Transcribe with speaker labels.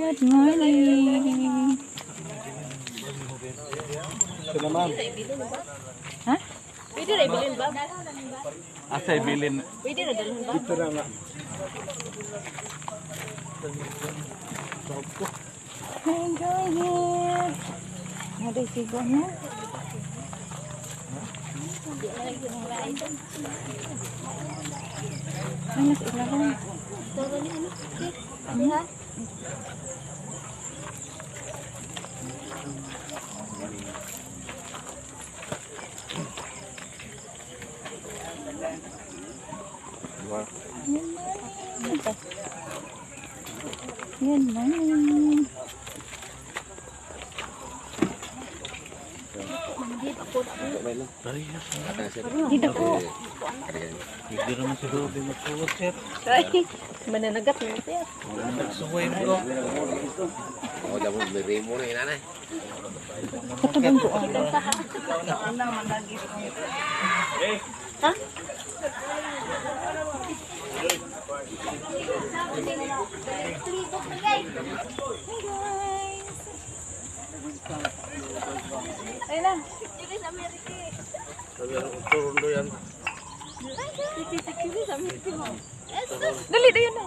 Speaker 1: Good morning.
Speaker 2: Ito naman.
Speaker 1: Ha?
Speaker 3: Pwede na ibilin ba?
Speaker 2: Asa ibilin?
Speaker 3: Pwede na dalhin ba?
Speaker 2: Ito na nga.
Speaker 1: Enjoy it. Ada sigurnya. Anas ilalim. Yan man. Tidak po.
Speaker 2: Hindi naman siguro pinagsuwag, sir.
Speaker 3: Ay, mananagat mo siya.
Speaker 2: Nagsuway mo.
Speaker 4: Oh, dapat beri mo na inanay.
Speaker 1: Katubang ko.
Speaker 3: Ha?
Speaker 1: Ayun na.
Speaker 2: Turun do yan.
Speaker 1: Dali, dayon na.